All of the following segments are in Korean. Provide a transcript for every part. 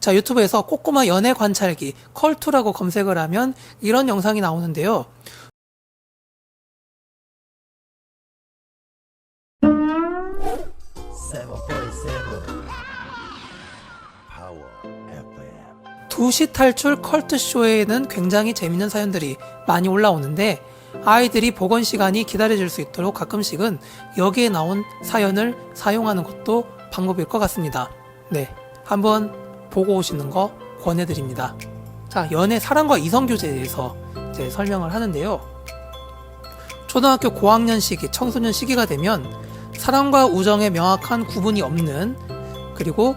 자, 유튜브에서 꼬꼬마 연애 관찰기 컬투라고 검색을 하면 이런 영상이 나오는데요. 두시 탈출 컬트쇼에는 굉장히 재밌는 사연들이 많이 올라오는데 아이들이 복원 시간이 기다려질 수 있도록 가끔씩은 여기에 나온 사연을 사용하는 것도 방법일 것 같습니다. 네, 한번 보고 오시는 거 권해드립니다. 자, 연애 사랑과 이성 교제에 대해서 이제 설명을 하는데요. 초등학교 고학년 시기, 청소년 시기가 되면 사랑과 우정의 명확한 구분이 없는, 그리고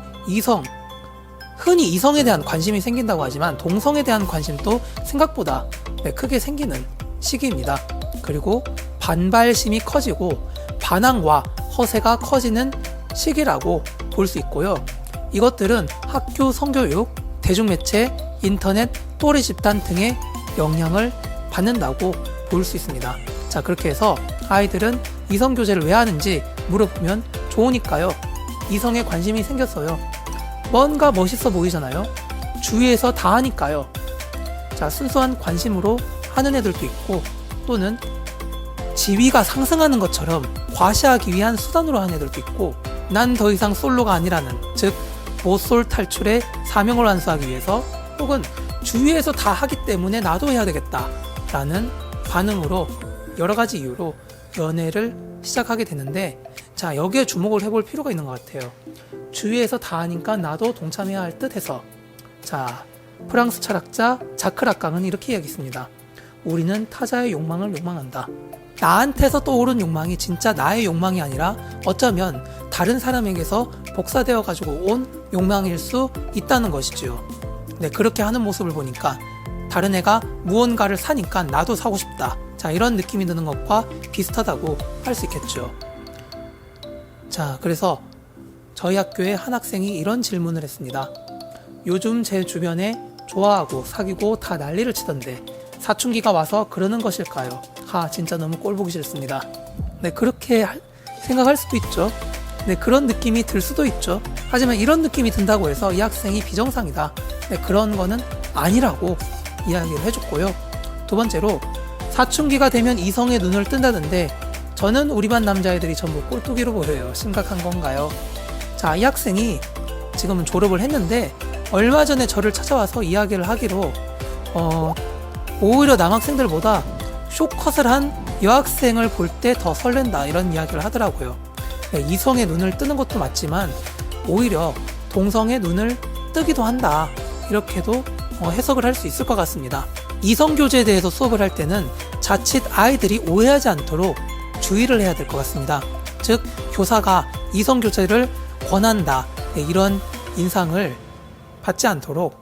흔히 이성에 대한 관심이 생긴다고 하지만 동성에 대한 관심도 생각보다 크게 생기는 시기입니다. 그리고 반발심이 커지고 반항과 허세가 커지는 시기라고 볼 수 있고요. 이것들은 학교 성교육, 대중매체, 인터넷, 또래 집단 등의 영향을 받는다고 볼 수 있습니다. 자, 그렇게 해서 아이들은 이성교제를 왜 하는지 물어보면 좋으니까요. 이성에 관심이 생겼어요. 뭔가 멋있어 보이잖아요. 주위에서 다 하니까요. 자, 순수한 관심으로 하는 애들도 있고, 또는 지위가 상승하는 것처럼 과시하기 위한 수단으로 하는 애들도 있고, 난 더 이상 솔로가 아니라는, 즉 모솔 탈출의 사명을 완수하기 위해서, 혹은 주위에서 다 하기 때문에 나도 해야 되겠다 라는 반응으로 여러 가지 이유로 연애를 시작하게 되는데, 자, 여기에 주목을 해볼 필요가 있는 것 같아요. 주위에서 다 하니까 나도 동참해야 할 듯 해서. 자, 프랑스 철학자 자크 락강은 이렇게 이야기했습니다. 우리는 타자의 욕망을 욕망한다. 나한테서 떠오른 욕망이 진짜 나의 욕망이 아니라 어쩌면 다른 사람에게서 복사되어 가지고 온 욕망일 수 있다는 것이지요. 네, 그렇게 하는 모습을 보니까 다른 애가 무언가를 사니까 나도 사고 싶다. 자, 이런 느낌이 드는 것과 비슷하다고 할 수 있겠죠. 자, 그래서 저희 학교에 한 학생이 이런 질문을 했습니다. 요즘 제 주변에 좋아하고 사귀고 다 난리를 치던데 사춘기가 와서 그러는 것일까요? 진짜 너무 꼴보기 싫습니다. 네, 그렇게 생각할 수도 있죠. 네, 그런 느낌이 들 수도 있죠. 하지만 이런 느낌이 든다고 해서 이 학생이 비정상이다. 네, 그런 거는 아니라고 이야기를 해줬고요. 두 번째로, 사춘기가 되면 이성의 눈을 뜬다는데 저는 우리 반 남자애들이 전부 꼴뚜기로 보여요. 심각한 건가요? 자, 이 학생이 지금은 졸업을 했는데 얼마 전에 저를 찾아와서 이야기를 하기로 오히려 남학생들보다 쇼컷을 한 여학생을 볼 때 더 설렌다, 이런 이야기를 하더라고요. 네, 이성의 눈을 뜨는 것도 맞지만 오히려 동성의 눈을 뜨기도 한다, 이렇게도 해석을 할 수 있을 것 같습니다. 이성교제에 대해서 수업을 할 때는 자칫 아이들이 오해하지 않도록 주의를 해야 될 것 같습니다. 즉, 교사가 이성교제를 권한다, 네, 이런 인상을 받지 않도록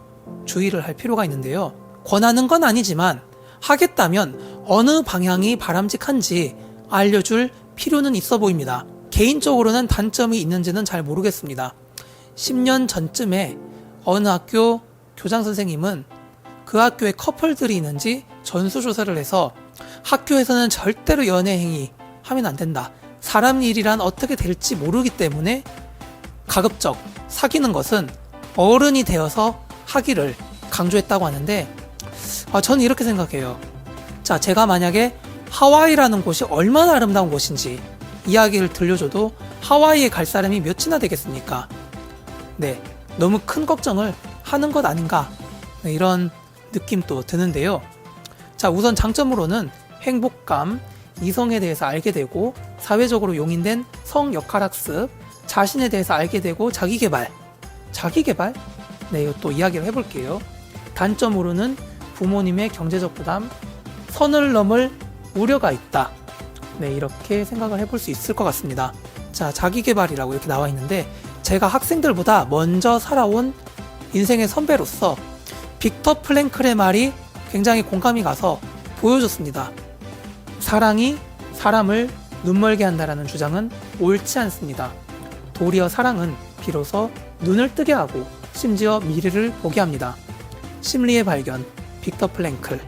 주의를 할 필요가 있는데요. 권하는 건 아니지만 하겠다면 어느 방향이 바람직한지 알려줄 필요는 있어 보입니다. 개인적으로는 단점이 있는지는 잘 모르겠습니다. 10년 전쯤에 어느 학교 교장 선생님은 그 학교에 커플들이 있는지 전수조사를 해서 학교에서는 절대로 연애 행위 하면 안 된다. 사람 일이란 어떻게 될지 모르기 때문에 가급적 사귀는 것은 어른이 되어서 하기를 강조했다고 하는데, 저는 이렇게 생각해요. 자, 제가 만약에 하와이라는 곳이 얼마나 아름다운 곳인지 이야기를 들려줘도 하와이에 갈 사람이 몇이나 되겠습니까? 네, 너무 큰 걱정을 하는 것 아닌가, 네, 이런 느낌도 드는데요. 자, 우선 장점으로는 행복감, 이성에 대해서 알게 되고 사회적으로 용인된 성 역할 학습, 자신에 대해서 알게 되고 자기개발? 네, 이것도 이야기를 해볼게요. 단점으로는 부모님의 경제적 부담, 선을 넘을 우려가 있다. 네, 이렇게 생각을 해볼 수 있을 것 같습니다. 자, 자기개발이라고 이렇게 나와 있는데, 제가 학생들보다 먼저 살아온 인생의 선배로서 빅터 프랭클의 말이 굉장히 공감이 가서 보여줬습니다. 사랑이 사람을 눈멀게 한다라는 주장은 옳지 않습니다. 도리어 사랑은 비로소 눈을 뜨게 하고 심지어 미래를 보게 합니다. 심리의 발견, 빅터 프랭클.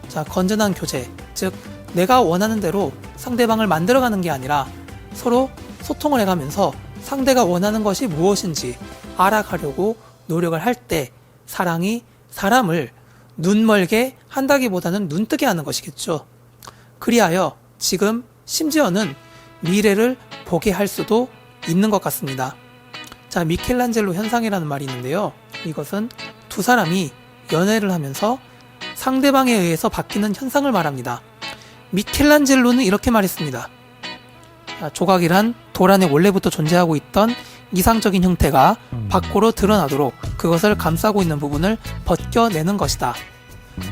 자, 건전한 교제, 즉 내가 원하는 대로 상대방을 만들어가는 게 아니라 서로 소통을 해가면서 상대가 원하는 것이 무엇인지 알아가려고 노력을 할 때 사랑이 사람을 눈멀게 한다기보다는 눈뜨게 하는 것이겠죠. 그리하여 지금 심지어는 미래를 보게 할 수도 있는 것 같습니다. 자, 미켈란젤로 현상이라는 말이 있는데요. 이것은 두 사람이 연애를 하면서 상대방에 의해서 바뀌는 현상을 말합니다. 미켈란젤로는 이렇게 말했습니다. 조각이란 돌 안에 원래부터 존재하고 있던 이상적인 형태가 밖으로 드러나도록 그것을 감싸고 있는 부분을 벗겨내는 것이다.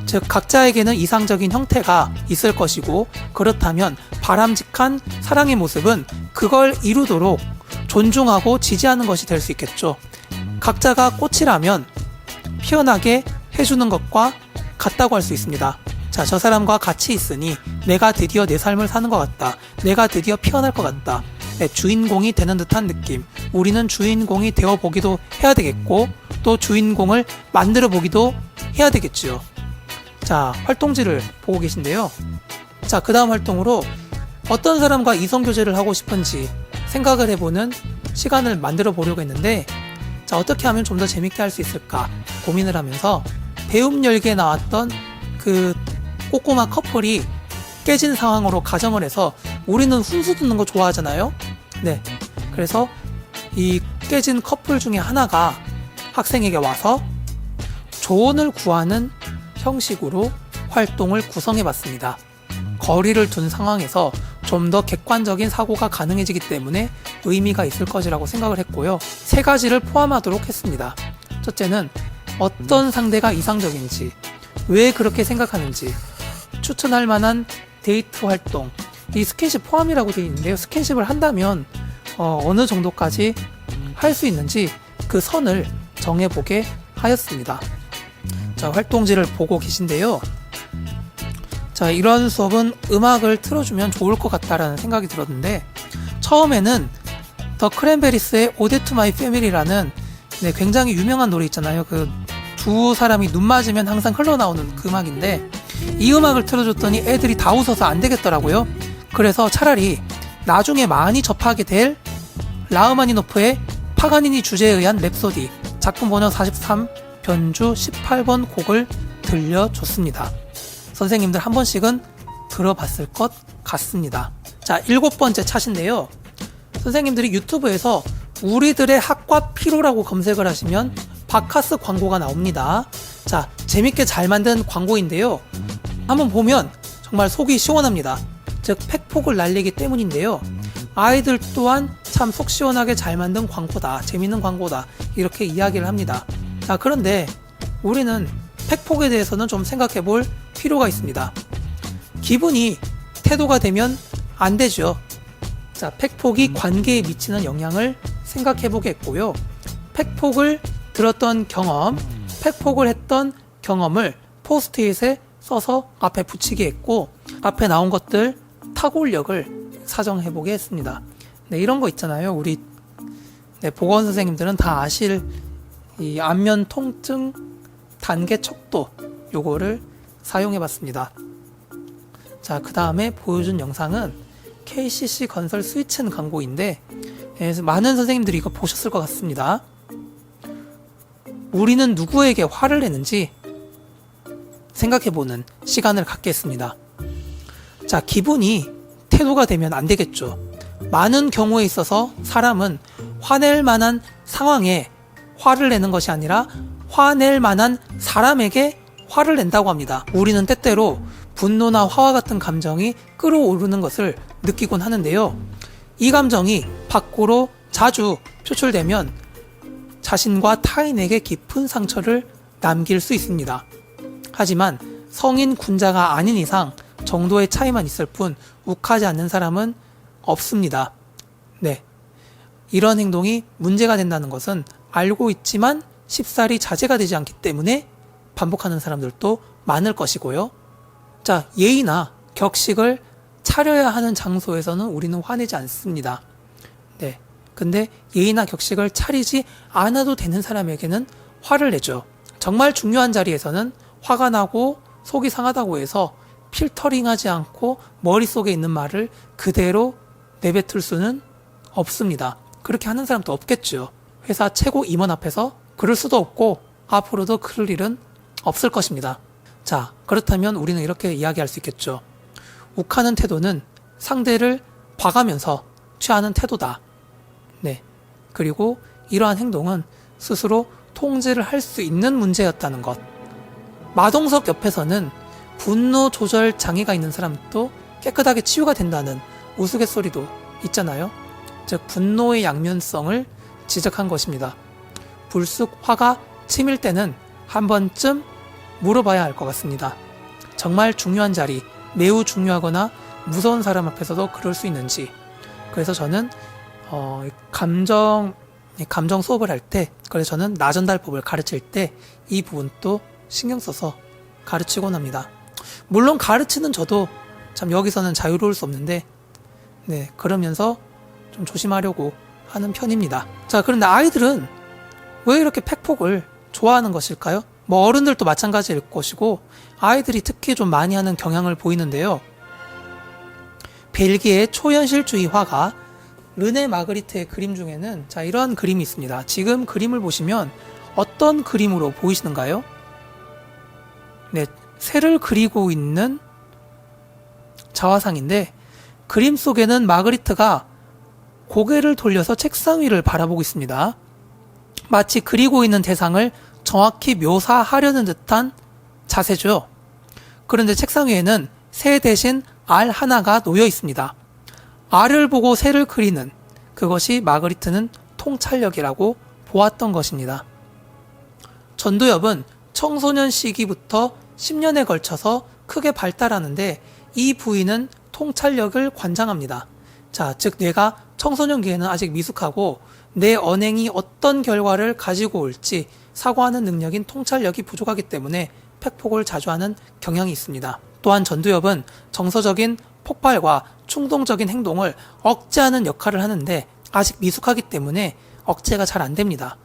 즉 각자에게는 이상적인 형태가 있을 것이고, 그렇다면 바람직한 사랑의 모습은 그걸 이루도록 존중하고 지지하는 것이 될 수 있겠죠. 각자가 꽃이라면 피어나게 해주는 것과 같다고 할 수 있습니다. 자, 저 사람과 같이 있으니 내가 드디어 내 삶을 사는 것 같다. 내가 드디어 피어날 것 같다. 네, 주인공이 되는 듯한 느낌. 우리는 주인공이 되어보기도 해야 되겠고, 또 주인공을 만들어 보기도 해야 되겠지요. 자, 활동지를 보고 계신데요. 자, 그 다음 활동으로 어떤 사람과 이성교제를 하고 싶은지 생각을 해보는 시간을 만들어 보려고 했는데, 자, 어떻게 하면 좀 더 재밌게 할 수 있을까 고민을 하면서 배움열기에 나왔던 그 꼬꼬마 커플이 깨진 상황으로 가정을 해서, 우리는 훈수 듣는 거 좋아하잖아요. 네, 그래서 이 깨진 커플 중에 하나가 학생에게 와서 조언을 구하는 형식으로 활동을 구성해 봤습니다. 거리를 둔 상황에서 좀 더 객관적인 사고가 가능해지기 때문에 의미가 있을 것이라고 생각을 했고요. 3가지를 포함하도록 했습니다. 첫째는 어떤 상대가 이상적인지, 왜 그렇게 생각하는지, 추천할 만한 데이트 활동, 이 스킨십 포함이라고 되어 있는데요. 스킨십을 한다면 어느 정도까지 할 수 있는지 그 선을 정해보게 하였습니다. 자, 활동지를 보고 계신데요. 자, 이런 수업은 음악을 틀어주면 좋을 것 같다라는 생각이 들었는데, 처음에는 더 크랜베리스의 Ode to My Family라는 굉장히 유명한 노래 있잖아요. 그 두 사람이 눈 맞으면 항상 흘러나오는 그 음악인데, 이 음악을 틀어줬더니 애들이 다 웃어서 안 되겠더라고요. 그래서 차라리 나중에 많이 접하게 될 라흐마니노프의 파가니니 주제에 의한 랩소디, 작품 번호 43, 변주 18번 곡을 들려줬습니다. 선생님들 한 번씩은 들어봤을 것 같습니다. 자, 7번째 차신데요. 선생님들이 유튜브에서 우리들의 학과 피로라고 검색을 하시면 바카스 광고가 나옵니다. 자, 재밌게 잘 만든 광고인데요. 한번 보면 정말 속이 시원합니다. 즉 팩폭을 날리기 때문인데요. 아이들 또한 참 속 시원하게 잘 만든 광고다, 재밌는 광고다, 이렇게 이야기를 합니다. 자, 그런데 우리는 팩폭에 대해서는 좀 생각해 볼 필요가 있습니다. 기분이 태도가 되면 안 되죠. 자, 팩폭이 관계에 미치는 영향을 생각해 보겠고요. 팩폭을 들었던 경험, 팩폭을 했던 경험을 포스트잇에 써서 앞에 붙이게 했고, 앞에 나온 것들 타골력을 사정해 보게 했습니다. 네, 이런 거 있잖아요. 우리 보건 선생님들은 다 아실 이 안면 통증 단계 척도, 요거를 사용해 봤습니다. 자, 그 다음에 보여준 영상은 KCC 건설 스위튼 광고인데, 많은 선생님들이 이거 보셨을 것 같습니다. 우리는 누구에게 화를 내는지 생각해보는 시간을 갖겠습니다. 자, 기분이 태도가 되면 안 되겠죠. 많은 경우에 있어서 사람은 화낼 만한 상황에 화를 내는 것이 아니라 화낼 만한 사람에게 화를 낸다고 합니다. 우리는 때때로 분노나 화와 같은 감정이 끌어오르는 것을 느끼곤 하는데요. 이 감정이 밖으로 자주 표출되면 자신과 타인에게 깊은 상처를 남길 수 있습니다. 하지만 성인 군자가 아닌 이상 정도의 차이만 있을 뿐 욱하지 않는 사람은 없습니다. 네, 이런 행동이 문제가 된다는 것은 알고 있지만 쉽사리 자제가 되지 않기 때문에 반복하는 사람들도 많을 것이고요. 자, 예의나 격식을 차려야 하는 장소에서는 우리는 화내지 않습니다. 네, 근데 예의나 격식을 차리지 않아도 되는 사람에게는 화를 내죠. 정말 중요한 자리에서는 화가 나고 속이 상하다고 해서 필터링하지 않고 머릿속에 있는 말을 그대로 내뱉을 수는 없습니다. 그렇게 하는 사람도 없겠죠. 회사 최고 임원 앞에서 그럴 수도 없고 앞으로도 그럴 일은 없을 것입니다. 자, 그렇다면 우리는 이렇게 이야기할 수 있겠죠. 욱하는 태도는 상대를 봐가면서 취하는 태도다. 네. 그리고 이러한 행동은 스스로 통제를 할 수 있는 문제였다는 것. 마동석 옆에서는 분노 조절 장애가 있는 사람도 깨끗하게 치유가 된다는 우스갯소리도 있잖아요. 즉 분노의 양면성을 지적한 것입니다. 불쑥 화가 치밀 때는 한 번쯤 물어봐야 할 것 같습니다. 정말 중요한 자리, 매우 중요하거나 무서운 사람 앞에서도 그럴 수 있는지. 그래서 저는 감정 수업을 할 때, 그래서 저는 나전달법을 가르칠 때 이 부분도 신경 써서 가르치곤 합니다. 물론 가르치는 저도 참 여기서는 자유로울 수 없는데, 네, 그러면서 좀 조심하려고 하는 편입니다. 자, 그런데 아이들은 왜 이렇게 팩폭을 좋아하는 것일까요? 뭐 어른들도 마찬가지일 것이고 아이들이 특히 좀 많이 하는 경향을 보이는데요. 벨기에 초현실주의 화가 르네 마그리트의 그림 중에는 자, 이러한 그림이 있습니다. 지금 그림을 보시면 어떤 그림으로 보이시는가요? 네, 새를 그리고 있는 자화상인데 그림 속에는 마그리트가 고개를 돌려서 책상 위를 바라보고 있습니다. 마치 그리고 있는 대상을 정확히 묘사하려는 듯한 자세죠. 그런데 책상 위에는 새 대신 알 하나가 놓여 있습니다. 알을 보고 새를 그리는 그것이 마그리트는 통찰력이라고 보았던 것입니다. 전두엽은 청소년 시기부터 10년에 걸쳐서 크게 발달하는데 이 부위는 통찰력을 관장합니다. 자, 즉 뇌가 청소년기에는 아직 미숙하고 내 언행이 어떤 결과를 가지고 올지 사고하는 능력인 통찰력이 부족하기 때문에 팩폭을 자주 하는 경향이 있습니다. 또한 전두엽은 정서적인 폭발과 충동적인 행동을 억제하는 역할을 하는데 아직 미숙하기 때문에 억제가 잘 안 됩니다.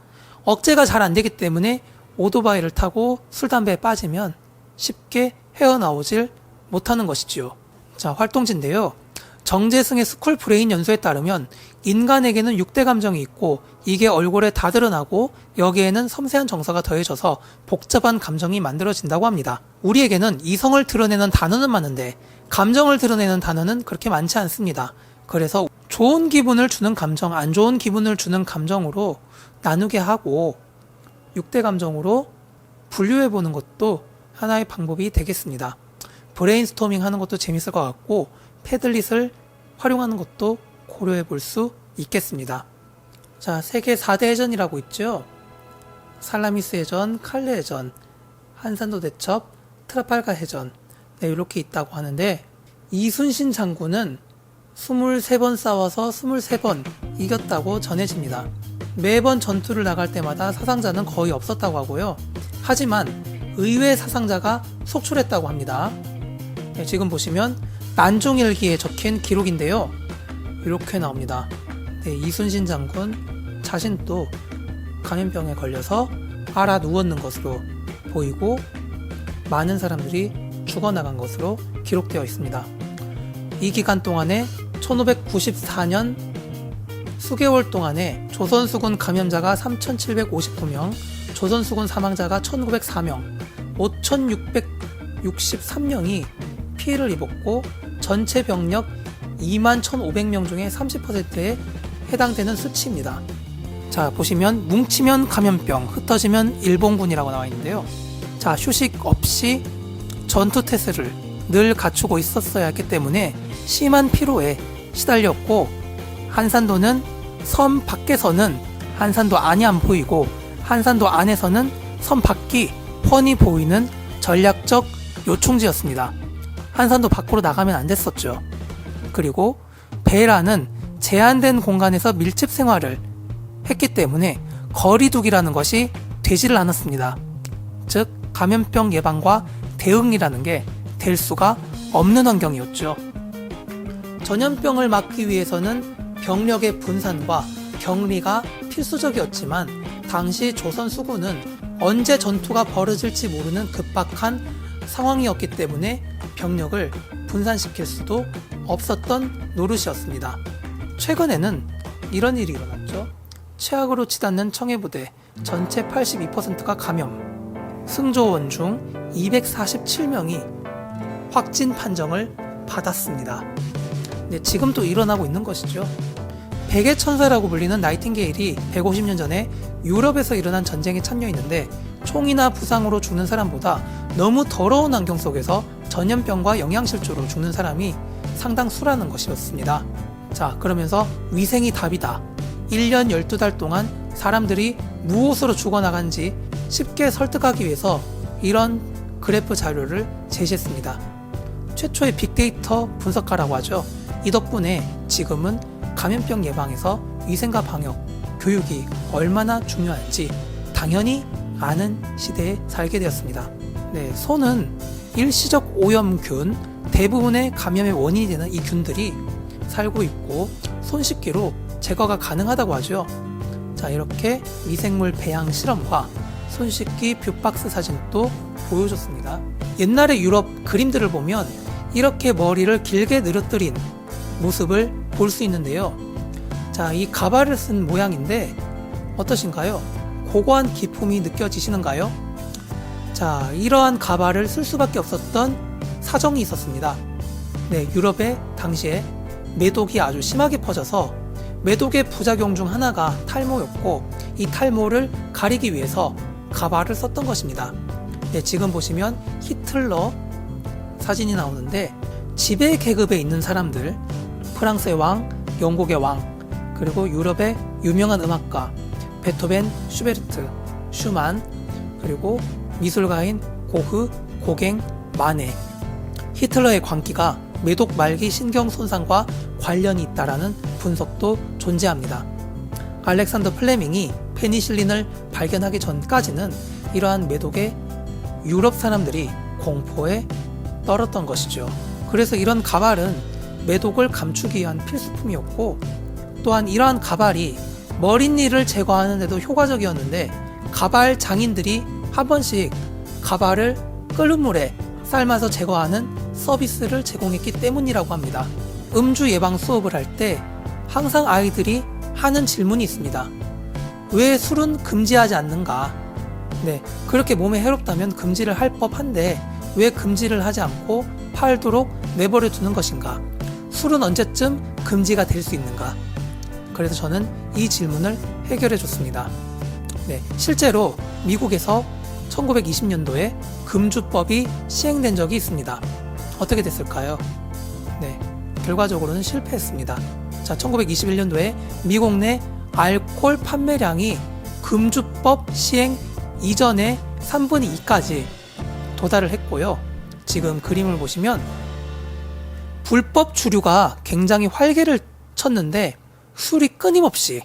억제가 잘 안 되기 때문에 오토바이를 타고 술, 담배에 빠지면 쉽게 헤어나오질 못하는 것이지요. 자, 활동지인데요. 정재승의 스쿨 브레인 연수에 따르면 인간에게는 6대 감정이 있고 이게 얼굴에 다 드러나고 여기에는 섬세한 정서가 더해져서 복잡한 감정이 만들어진다고 합니다. 우리에게는 이성을 드러내는 단어는 많은데 감정을 드러내는 단어는 그렇게 많지 않습니다. 그래서 좋은 기분을 주는 감정, 안 좋은 기분을 주는 감정으로 나누게 하고 6대 감정으로 분류해보는 것도 하나의 방법이 되겠습니다. 브레인스토밍 하는 것도 재밌을 것 같고 패들릿을 활용하는 것도 고려해 볼 수 있겠습니다. 자, 세계 4대 해전이라고 있죠. 살라미스 해전, 칼레 해전, 한산도 대첩, 트라팔가 해전. 네, 이렇게 있다고 하는데 이순신 장군은 23번 싸워서 23번 이겼다고 전해집니다. 매번 전투를 나갈 때마다 사상자는 거의 없었다고 하고요. 하지만 의외의 사상자가 속출했다고 합니다. 네, 지금 보시면 난종일기에 적힌 기록인데요. 이렇게 나옵니다. 네, 이순신 장군 자신도 감염병에 걸려서 알아 누웠는 것으로 보이고 많은 사람들이 죽어나간 것으로 기록되어 있습니다. 이 기간 동안에 1594년 수개월 동안에 조선수군 감염자가 3759명, 조선수군 사망자가 1904명, 5663명이 피해를 입었고 전체 병력 21,500명 중에 30%에 해당되는 수치입니다. 자, 보시면 뭉치면 감염병, 흩어지면 일본군이라고 나와 있는데요. 자, 휴식 없이 전투 태세를 늘 갖추고 있었어야 했기 때문에 심한 피로에 시달렸고 한산도는 섬 밖에서는 한산도 안이 안 보이고 한산도 안에서는 섬 밖이 훤히 보이는 전략적 요충지였습니다. 한산도 밖으로 나가면 안 됐었죠. 그리고 베라는 제한된 공간에서 밀집 생활을 했기 때문에 거리두기라는 것이 되지를 않았습니다. 즉 감염병 예방과 대응이라는 게 될 수가 없는 환경이었죠. 전염병을 막기 위해서는 병력의 분산과 격리가 필수적이었지만 당시 조선 수군은 언제 전투가 벌어질지 모르는 급박한 상황이었기 때문에 병력을 분산시킬 수도 없었던 노릇이었습니다. 최근에는 이런 일이 일어났죠. 최악으로 치닫는 청해부대, 전체 82%가 감염, 승조원 중 247명이 확진 판정을 받았습니다. 네, 지금도 일어나고 있는 것이죠. 백의 천사라고 불리는 나이팅게일이 150년 전에 유럽에서 일어난 전쟁에 참여했는데 총이나 부상으로 죽는 사람보다 너무 더러운 환경 속에서 전염병과 영양실조로 죽는 사람이 상당수라는 것이었습니다. 자, 그러면서 위생이 답이다. 1년 12달 동안 사람들이 무엇으로 죽어나간지 쉽게 설득하기 위해서 이런 그래프 자료를 제시했습니다. 최초의 빅데이터 분석가라고 하죠. 이 덕분에 지금은 감염병 예방에서 위생과 방역, 교육이 얼마나 중요한지 당연히 아는 시대에 살게 되었습니다. 네, 손은 일시적 오염균, 대부분의 감염의 원인이 되는 이 균들이 살고 있고 손쉽기로 제거가 가능하다고 하죠. 자, 이렇게 미생물 배양 실험과 손씻기 뷰박스 사진도 보여줬습니다. 옛날의 유럽 그림들을 보면 이렇게 머리를 길게 늘어뜨린 모습을 볼 수 있는데요. 자, 이 가발을 쓴 모양인데 어떠신가요? 고고한 기품이 느껴지시는가요? 자, 이러한 가발을 쓸 수밖에 없었던 사정이 있었습니다. 네, 유럽에 당시에 매독이 아주 심하게 퍼져서 매독의 부작용 중 하나가 탈모였고 이 탈모를 가리기 위해서 가발을 썼던 것입니다. 네, 지금 보시면 히틀러 사진이 나오는데 지배 계급에 있는 사람들, 프랑스의 왕, 영국의 왕, 그리고 유럽의 유명한 음악가 베토벤, 슈베르트, 슈만, 그리고 미술가인 고흐, 고갱, 마네. 히틀러의 광기가 매독 말기 신경 손상과 관련이 있다라는 분석도 존재합니다. 알렉산더 플레밍이 페니실린을 발견하기 전까지는 이러한 매독에 유럽 사람들이 공포에 떨었던 것이죠. 그래서 이런 가발은 매독을 감추기 위한 필수품이었고 또한 이러한 가발이 머릿일을 제거하는 데도 효과적이었는데 가발 장인들이 한 번씩 가발을 끓는 물에 삶아서 제거하는 서비스를 제공했기 때문이라고 합니다. 음주 예방 수업을 할 때 항상 아이들이 하는 질문이 있습니다. 왜 술은 금지하지 않는가? 네, 그렇게 몸에 해롭다면 금지를 할 법한데 왜 금지를 하지 않고 팔도록 내버려 두는 것인가? 술은 언제쯤 금지가 될 수 있는가? 그래서 저는 이 질문을 해결해 줬습니다. 네, 실제로 미국에서 1920년도에 금주법이 시행된 적이 있습니다. 어떻게 됐을까요? 네, 결과적으로는 실패했습니다. 자, 1921년도에 미국 내 알코올 판매량이 금주법 시행 이전의 3분의 2까지 도달을 했고요. 지금 그림을 보시면 불법 주류가 굉장히 활개를 쳤는데 술이 끊임없이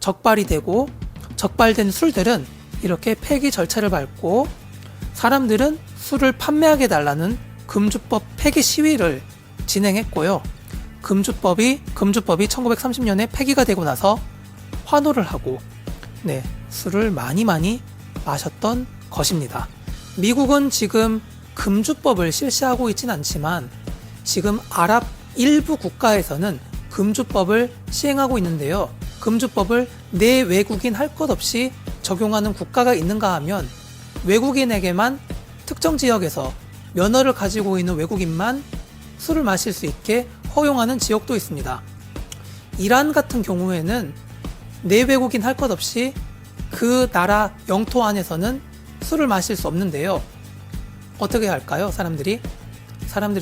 적발이 되고 적발된 술들은 이렇게 폐기 절차를 밟고 사람들은 술을 판매하게 달라는 금주법 폐기 시위를 진행했고요. 금주법이 1930년에 폐기가 되고 나서 환호를 하고 네, 술을 많이 마셨던 것입니다. 미국은 지금 금주법을 실시하고 있진 않지만 지금 아랍 일부 국가에서는 금주법을 시행하고 있는데요. 금주법을 내 외국인 할 것 없이 적용하는 국가가 있는가 하면 외국인에게만 특정 지역에서 면허를 가지고 있는 외국인만 술을 마실 수 있게 허용하는 지역도 있습니다. 이란 같은 경우에는 내 외국인 할 것 없이 그 나라 영토 안에서는 술을 마실 수 없는데요. 어떻게 할까요? 사람들이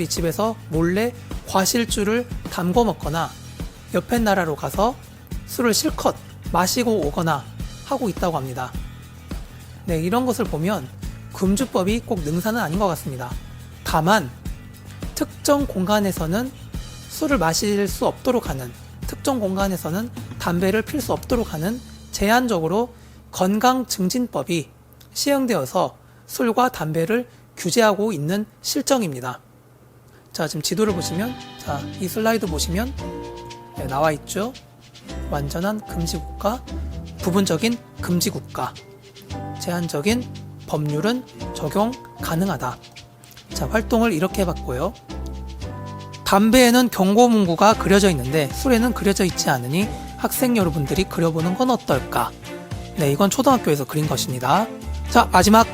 집에서 몰래 과실주를 담궈 먹거나 옆에 나라로 가서 술을 실컷 마시고 오거나 하고 있다고 합니다. 네, 이런 것을 보면 금주법이 꼭 능사는 아닌 것 같습니다. 다만 특정 공간에서는 술을 마실 수 없도록 하는, 특정 공간에서는 담배를 필 수 없도록 하는 제한적으로 건강증진법이 시행되어서 술과 담배를 규제하고 있는 실정입니다. 자, 지금 지도를 보시면, 자, 이 슬라이드 보시면 네, 나와 있죠. 완전한 금지국가, 부분적인 금지국가, 제한적인 법률은 적용 가능하다. 자, 활동을 이렇게 해봤고요. 담배에는 경고 문구가 그려져 있는데 술에는 그려져 있지 않으니 학생 여러분들이 그려보는 건 어떨까? 네, 이건 초등학교에서 그린 것입니다. 자, 마지막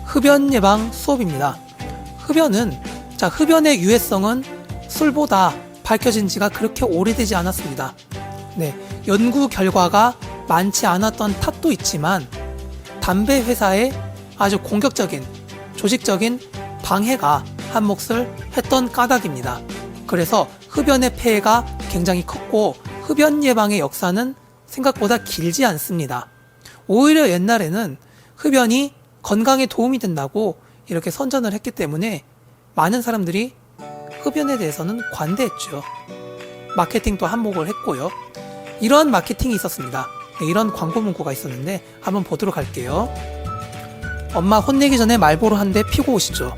흡연 예방 수업입니다. 흡연의 유해성은 술보다 밝혀진 지가 그렇게 오래되지 않았습니다. 네, 연구 결과가 많지 않았던 탓도 있지만 담배 회사의 아주 공격적인 조직적인 방해가 한 몫을 했던 까닭입니다. 그래서 흡연의 폐해가 굉장히 컸고 흡연 예방의 역사는 생각보다 길지 않습니다. 오히려 옛날에는 흡연이 건강에 도움이 된다고 이렇게 선전을 했기 때문에 많은 사람들이 흡연에 대해서는 관대했죠. 마케팅도 한몫을 했고요. 이런 마케팅이 있었습니다. 네, 이런 광고 문구가 있었는데 한번 보도록 할게요. 엄마 혼내기 전에 말보로 한 대 피고 오시죠.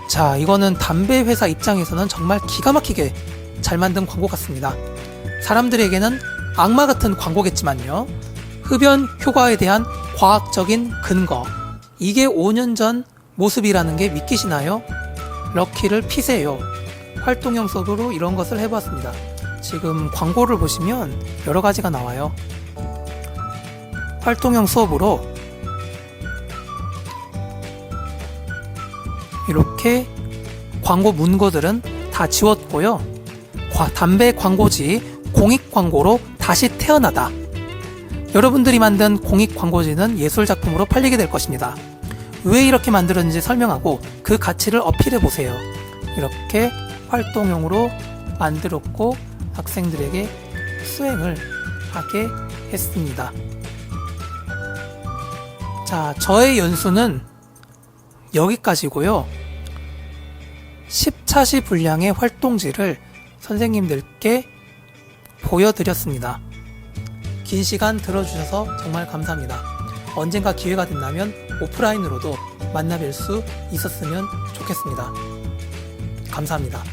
자, 이거는 담배 회사 입장에서는 정말 기가 막히게 잘 만든 광고 같습니다. 사람들에게는 악마 같은 광고겠지만요. 흡연 효과에 대한 과학적인 근거, 이게 5년 전 모습이라는 게 믿기시나요? 럭키를 피세요. 활동형 수업으로 이런 것을 해봤습니다. 지금 광고를 보시면 여러 가지가 나와요. 활동형 수업으로 이렇게 광고 문구들은 다 지웠고요. 담배 광고지 공익 광고로 다시 태어나다. 여러분들이 만든 공익 광고지는 예술 작품으로 팔리게 될 것입니다. 왜 이렇게 만들었는지 설명하고 그 가치를 어필해 보세요. 이렇게 활동용으로 만들었고 학생들에게 수행을 하게 했습니다. 자, 저의 연수는 여기까지고요. 10차시 분량의 활동지를 선생님들께 보여드렸습니다. 긴 시간 들어주셔서 정말 감사합니다. 언젠가 기회가 된다면 오프라인으로도 만나뵐 수 있었으면 좋겠습니다. 감사합니다.